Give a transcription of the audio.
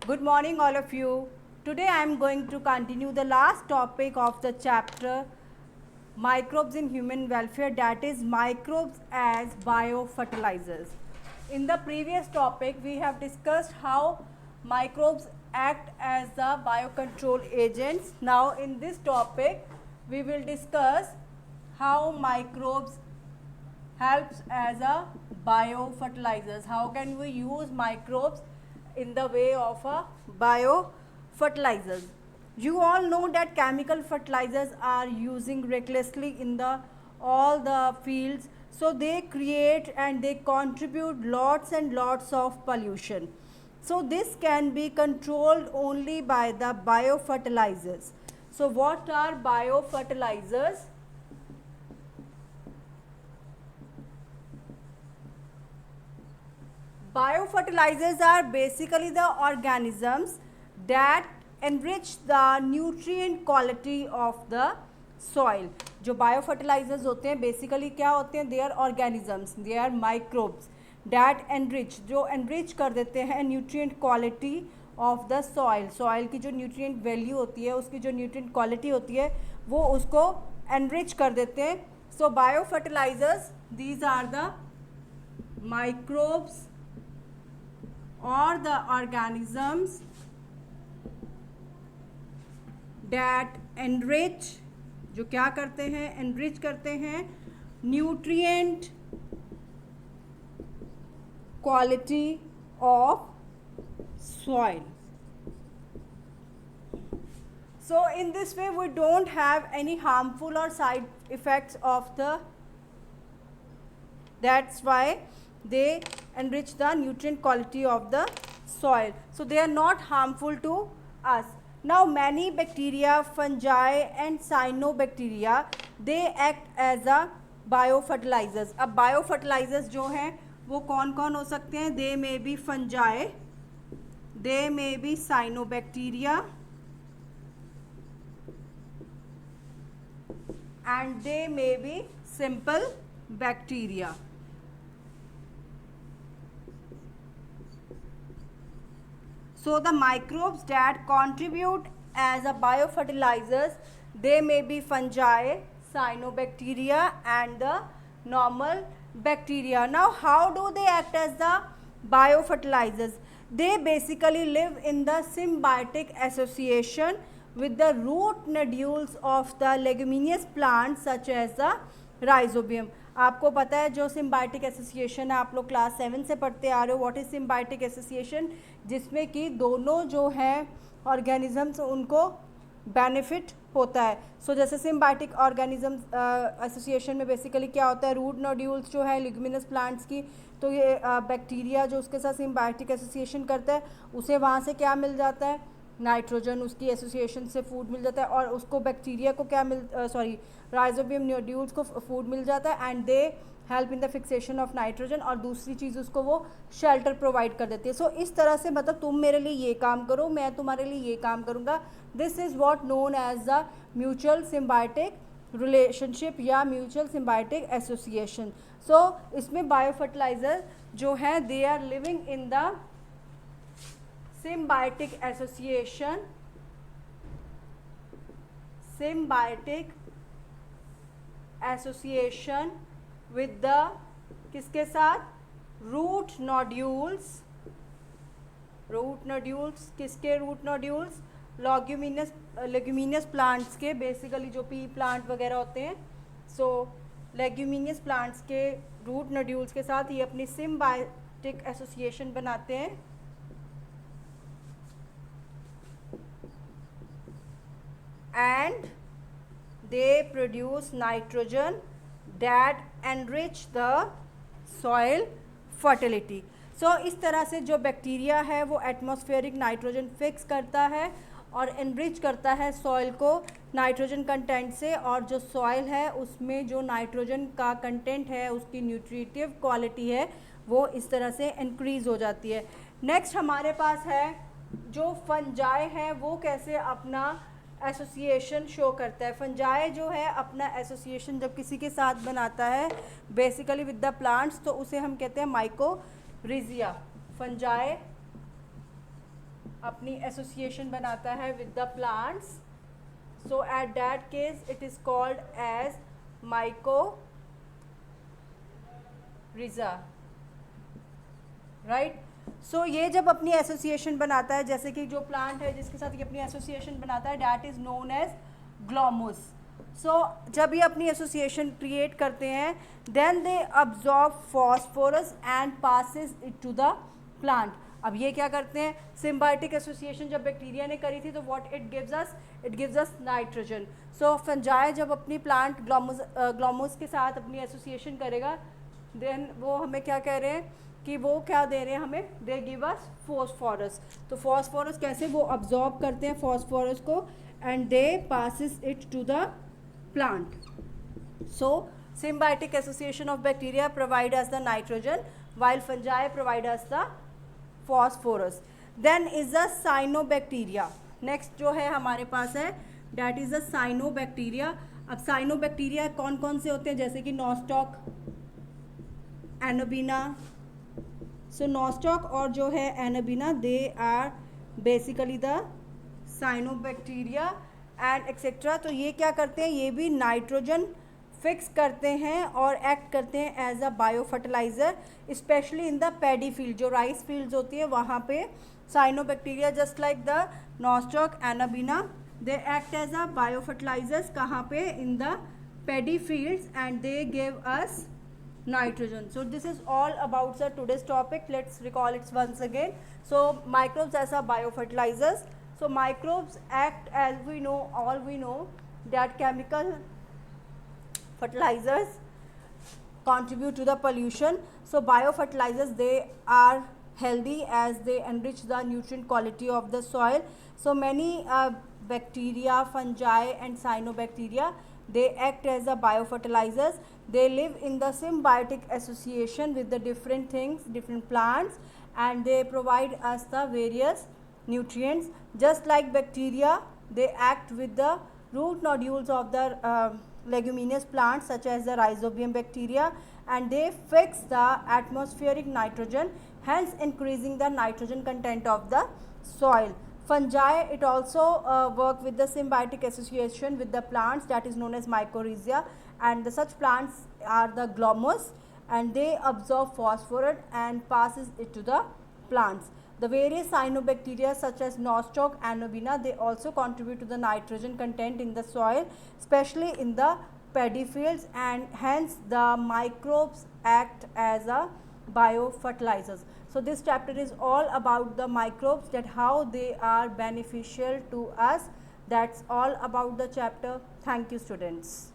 Good morning all of you. Today I am going to continue the last topic of the chapter microbes in human welfare, that is microbes as biofertilizers. In the previous topic we have discussed how microbes act as the biocontrol agents. Now in this topic we will discuss how microbes helps as a biofertilizers. How can we use microbes in the way of a biofertilizers? You all know that chemical fertilizers are using recklessly in the all the fields, so they create and they contribute lots and lots of pollution. So this can be controlled only by the biofertilizers. So what are biofertilizers? Biofertilizers are basically the organisms that enrich the nutrient quality of the soil. जो biofertilizers होते हैं basically क्या होते हैं? They are organisms, they are microbes that enrich, जो enrich कर देते हैं nutrient quality of the soil. Soil की जो nutrient value होती है, उसकी जो nutrient quality होती है, वो उसको enrich कर देते हैं. So biofertilizers, these are the microbes or the organisms that enrich, जो क्या करते हैं? enrich करते हैं nutrient quality of soil. So in this way we don't have any harmful or side effects of the, that's why they enrich the nutrient quality of the soil. So they are not harmful to us. Now many bacteria, fungi and cyanobacteria, they act as a biofertilizers. अब biofertilizers जो हैं वो कौन कौन हो सकते हैं? They may be fungi, they may be cyanobacteria and they may be simple bacteria. So the microbes that contribute as a biofertilizers, they may be fungi, cyanobacteria and the normal bacteria. Now how do they act as the biofertilizers? They basically live in the symbiotic association with the root nodules of the leguminous plants such as the rhizobium. आपको पता है जो symbiotic association है, आप लोग class 7 से पढ़ते आ रहे हो. What is symbiotic association? जिसमें कि दोनों जो हैं ऑर्गेनिजम्स उनको बेनिफिट होता है. सो जैसे सिम्बायोटिक ऑर्गेनिजम्स एसोसिएशन में बेसिकली क्या होता है? रूट नोड्यूल्स जो है लिग्मिनस प्लांट्स की, तो ये बैक्टीरिया जो उसके साथ सिम्बायोटिक एसोसिएशन करता है उसे वहाँ से क्या मिल जाता है? नाइट्रोजन. उसकी एसोसिएशन से फूड मिल जाता है और उसको बैक्टीरिया को क्या राइजोबियम नोड्यूल्स को फूड मिल जाता है and they help in the fixation of nitrogen, और दूसरी चीज़ उसको वो शेल्टर प्रोवाइड कर देती है. सो इस तरह से मतलब तुम मेरे लिए ये काम करो, मैं तुम्हारे लिए ये काम करूँगा. This is what known as the mutual symbiotic relationship या म्यूचुअल सिम्बायोटिक एसोसिएशन. सो इसमें बायोफर्टिलाइजर जो है they are living in the symbiotic association with the किसके साथ? Root nodules. रूट नोड्यूल्स किसके? रूट नोड्यूल्स लेग्यूमिनियस प्लांट्स के, basically जो pea plant वगैरह होते हैं. सो लेग्यूमिनियस प्लांट्स के रूट नोड्यूल्स के साथ ये अपनी सिम्बायोटिक एसोसिएशन बनाते हैं. And they produce nitrogen that enrich the soil fertility. So इस तरह से जो बैक्टीरिया है वो एटमॉस्फेरिक नाइट्रोजन फिक्स करता है और एनरिच करता है सॉइल को नाइट्रोजन कंटेंट से, और जो सॉइल है उसमें जो नाइट्रोजन का कंटेंट है उसकी न्यूट्रिटिव क्वालिटी है वो इस तरह से इंक्रीज़ हो जाती है. नेक्स्ट हमारे पास है जो फंजाई है, वो कैसे अपना एसोसिएशन शो करता है. फंजाई जो है अपना एसोसिएशन जब किसी के साथ बनाता है बेसिकली विद द प्लांट्स, तो उसे हम कहते हैं माइकोरिजिया. फंजाई अपनी एसोसिएशन बनाता है with the plants, so at that case it is called as mycorrhiza, right. So ये जब अपनी एसोसिएशन बनाता है, जैसे कि जो प्लांट है जिसके साथ ये अपनी एसोसिएशन बनाता है, that is known as glomus. So जब ये अपनी एसोसिएशन क्रिएट करते हैं, then they absorb phosphorus and passes it to the plant. अब ये क्या करते हैं, सिम्बायोटिक एसोसिएशन जब बैक्टीरिया ने करी थी तो what it gives us nitrogen. So fungi जब अपनी प्लांट ग्लोमस के साथ अपनी एसोसिएशन करेगा, देन वो हमें क्या कह रहे हैं कि वो क्या दे रहे हैं हमें, दे गिव अस फॉस्फोरस। तो फॉस्फोरस कैसे वो अब्जॉर्ब करते हैं फॉस्फोरस को, and they passes it to the plant. So symbiotic association of bacteria provide us the nitrogen while fungi provide us the phosphorus. Then is the cyanobacteria. Next जो है हमारे पास है that is the cyanobacteria. अब cyanobacteria कौन कौन से होते हैं, जैसे कि नॉस्टॉक, एनोबिना। सो नॉस्टॉक और जो है anabaena, they are basically the cyanobacteria and etcetera. तो ये क्या करते हैं, ये भी नाइट्रोजन फिक्स करते हैं और एक्ट करते हैं as a bio fertilizer, specially in the paddy field, जो राइस फील्ड्स होती है वहाँ पे cyanobacteria just like the nostoc, anabaena, they act as a bio fertilizers. कहाँ पे, in the paddy fields, and they give us nitrogen. So this is all about the today's topic. Let's recall it once again. So microbes as a biofertilizers. So microbes act, as we know, all we know that chemical fertilizers contribute to the pollution. So biofertilizers, they are healthy as they enrich the nutrient quality of the soil. So many bacteria, fungi and cyanobacteria, they act as a biofertilizers. They live in the symbiotic association with the different things, different plants, and they provide us the various nutrients. Just like bacteria, they act with the root nodules of the leguminous plants such as the rhizobium bacteria, and they fix the atmospheric nitrogen, hence increasing the nitrogen content of the soil. Fungi, it also work with the symbiotic association with the plants, that is known as mycorrhiza, and such plants are the glomus, and they absorb phosphorus and passes it to the plants. The various cyanobacteria such as nostoc, anobina, they also contribute to the nitrogen content in the soil, especially in the paddy fields, and hence the microbes act as a biofertilizers. So this chapter is all about the microbes, that how they are beneficial to us. That's all about the chapter. Thank you, students.